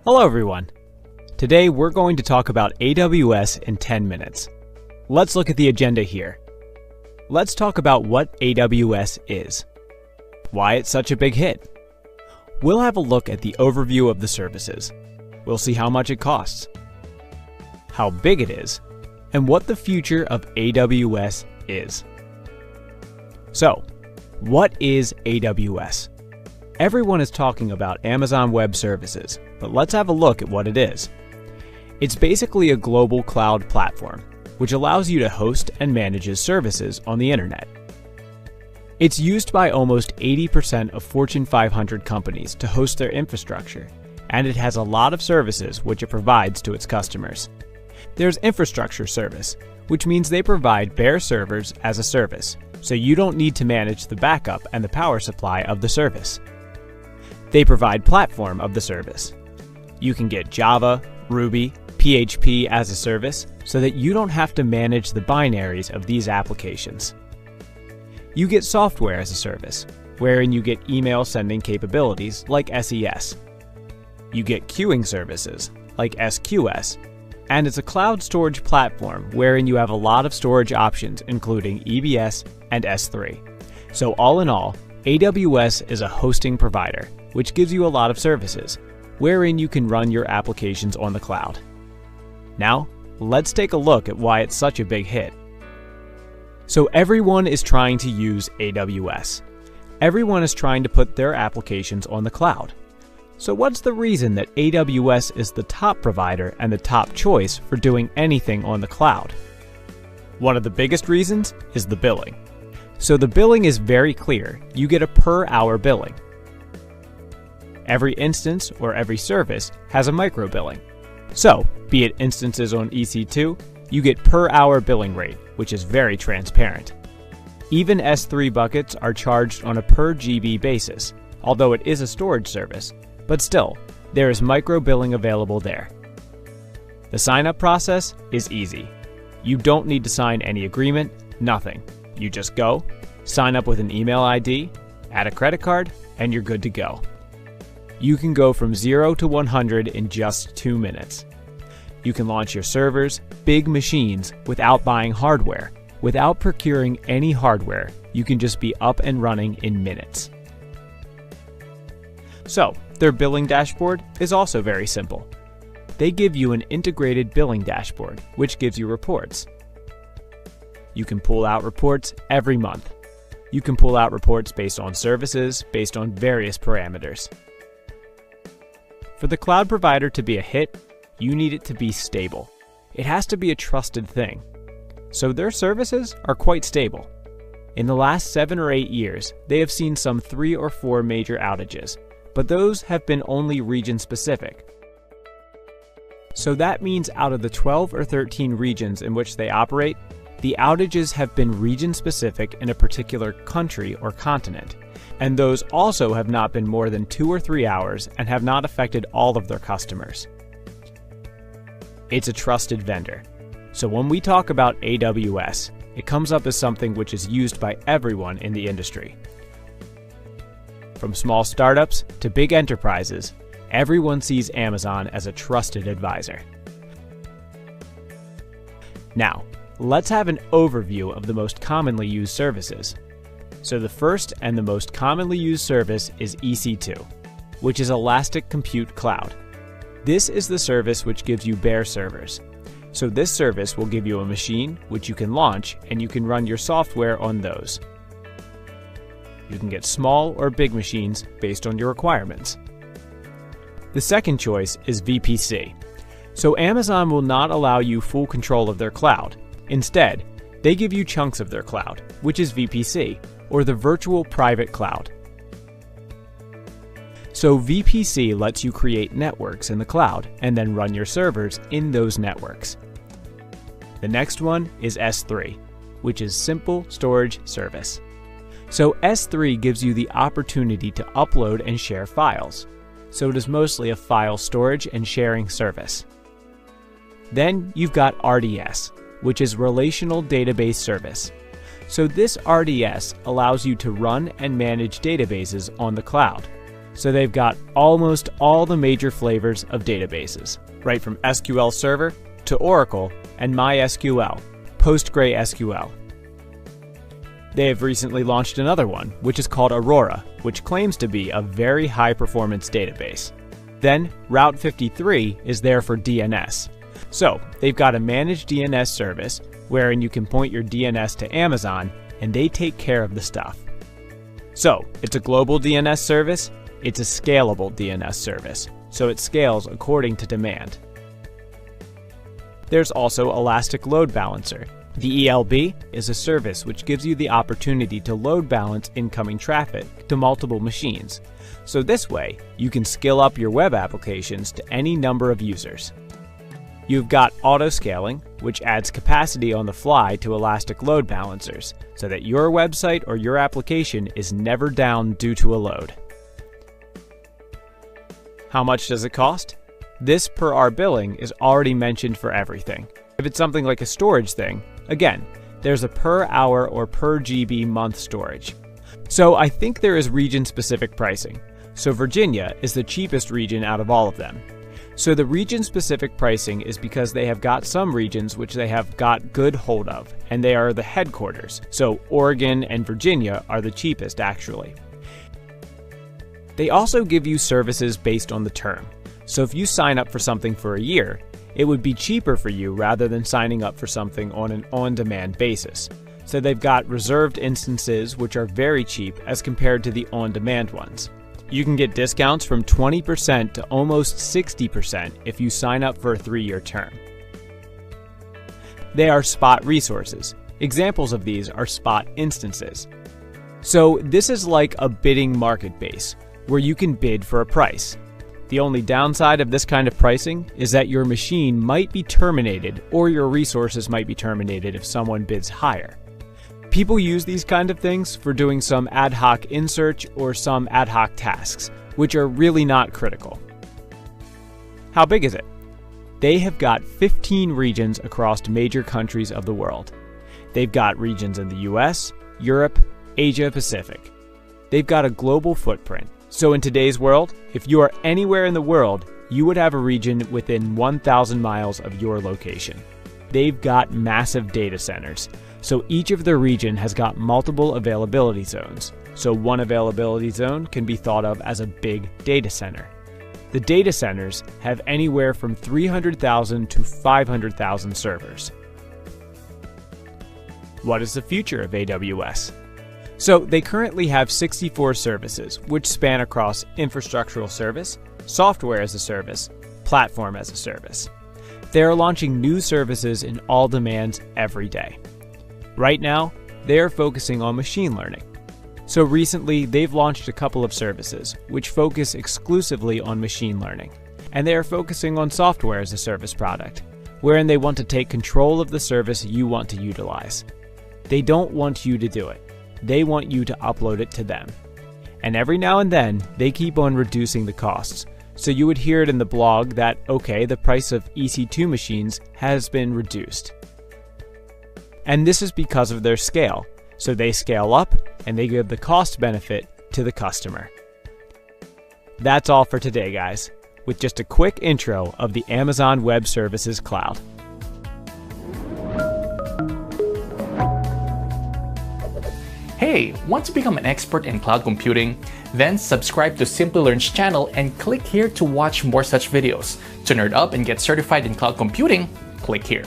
Hello everyone! Today we're going to talk about AWS in 10 minutes. Let's look at the agenda here. Let's talk about what AWS is, why it's such a big hit. We'll have a look at the overview of the services. We'll see how much it costs, how big it is, and what the future of AWS is. So, what is AWS? Everyone is talking about Amazon Web Services, but let's have a look at what it is. It's basically a global cloud platform, which allows you to host and manage services on the internet. It's used by almost 80% of Fortune 500 companies to host their infrastructure, and it has a lot of services which it provides to its customers. There's infrastructure service, which means they provide bare servers as a service, so you don't need to manage the backup and the power supply of the service. They provide platform of the service. You can get Java, Ruby, PHP as a service so that you don't have to manage the binaries of these applications. You get software as a service, wherein you get email sending capabilities like SES. You get queuing services like SQS, and it's a cloud storage platform wherein you have a lot of storage options including EBS and S3. So all in all, AWS is a hosting provider, which gives you a lot of services, wherein you can run your applications on the cloud. Now, let's take a look at why it's such a big hit. So everyone is trying to use AWS. Everyone is trying to put their applications on the cloud. So what's the reason that AWS is the top provider and the top choice for doing anything on the cloud? One of the biggest reasons is the billing. So the billing is very clear. You get a per hour billing. Every instance or every service has a micro billing. So, be it instances on EC2, you get per hour billing rate, which is very transparent. Even S3 buckets are charged on a per GB basis, although it is a storage service, but still, there is micro billing available there. The sign-up process is easy. You don't need to sign any agreement, nothing. You just go, sign up with an email ID, add a credit card, and you're good to go. You can go from 0 to 100 in just 2 minutes. You can launch your servers, big machines, without buying hardware. Without procuring any hardware, you can just be up and running in minutes. So, their billing dashboard is also very simple. They give you an integrated billing dashboard, which gives you reports. You can pull out reports every month. You can pull out reports based on services, based on various parameters. For the cloud provider to be a hit, you need it to be stable. It has to be a trusted thing. So their services are quite stable. In the last 7 or 8 years, they have seen some 3 or 4 major outages, but those have been only region specific. So that means out of the 12 or 13 regions in which they operate, the outages have been region-specific in a particular country or continent, and those also have not been more than 2 or 3 hours and have not affected all of their customers. It's a trusted vendor. So when we talk about AWS, it comes up as something which is used by everyone in the industry. From small startups to big enterprises, everyone sees Amazon as a trusted advisor. Now, let's have an overview of the most commonly used services. So the first and the most commonly used service is EC2, which is Elastic Compute Cloud. This is the service which gives you bare servers. So this service will give you a machine which you can launch and you can run your software on those. You can get small or big machines based on your requirements. The second choice is VPC. So Amazon will not allow you full control of their cloud. Instead, they give you chunks of their cloud, which is VPC, or the Virtual Private Cloud. So VPC lets you create networks in the cloud and then run your servers in those networks. The next one is S3, which is Simple Storage Service. So S3 gives you the opportunity to upload and share files. So it is mostly a file storage and sharing service. Then you've got RDS, which is Relational Database Service. So this RDS allows you to run and manage databases on the cloud. So they've got almost all the major flavors of databases, right from SQL Server to Oracle and MySQL, PostgreSQL. They have recently launched another one, which is called Aurora, which claims to be a very high-performance database. Then, Route 53 is there for DNS. So, they've got a managed DNS service wherein you can point your DNS to Amazon and they take care of the stuff. So, it's a global DNS service, it's a scalable DNS service, so it scales according to demand. There's also Elastic Load Balancer. The ELB is a service which gives you the opportunity to load balance incoming traffic to multiple machines. So this way, you can scale up your web applications to any number of users. You've got auto-scaling, which adds capacity on the fly to Elastic Load Balancers, so that your website or your application is never down due to a load. How much does it cost? This per hour billing is already mentioned for everything. If it's something like a storage thing, again, there's a per hour or per GB month storage. So I think there is region-specific pricing. So Virginia is the cheapest region out of all of them. So the region-specific pricing is because they have got some regions which they have got good hold of, and they are the headquarters. So Oregon and Virginia are the cheapest actually. They also give you services based on the term. So if you sign up for something for a year, it would be cheaper for you rather than signing up for something on an on-demand basis. So they've got reserved instances which are very cheap as compared to the on-demand ones. You can get discounts from 20% to almost 60% if you sign up for a 3-year term. They are spot resources. Examples of these are spot instances. So this is like a bidding market base, where you can bid for a price. The only downside of this kind of pricing is that your machine might be terminated or your resources might be terminated if someone bids higher. People use these kind of things for doing some ad hoc in-search or some ad hoc tasks, which are really not critical. How big is it? They have got 15 regions across major countries of the world. They've got regions in the US, Europe, Asia Pacific. They've got a global footprint. So in today's world, if you are anywhere in the world, you would have a region within 1,000 miles of your location. They've got massive data centers, so each of their region has got multiple availability zones. So one availability zone can be thought of as a big data center. The data centers have anywhere from 300,000 to 500,000 servers. What is the future of AWS? So they currently have 64 services, which span across infrastructural service, software as a service, platform as a service. They are launching new services in all demands every day. Right now, they are focusing on machine learning. So recently, they've launched a couple of services, which focus exclusively on machine learning. And they are focusing on software as a service product, wherein they want to take control of the service you want to utilize. They don't want you to do it. They want you to upload it to them. And every now and then, they keep on reducing the costs. So you would hear it in the blog that, okay, the price of EC2 machines has been reduced. And this is because of their scale. So they scale up and they give the cost benefit to the customer. That's all for today, guys, with just a quick intro of the Amazon Web Services Cloud. Hey, want to become an expert in cloud computing? Then subscribe to Simplilearn's channel and click here to watch more such videos. To nerd up and get certified in cloud computing, click here.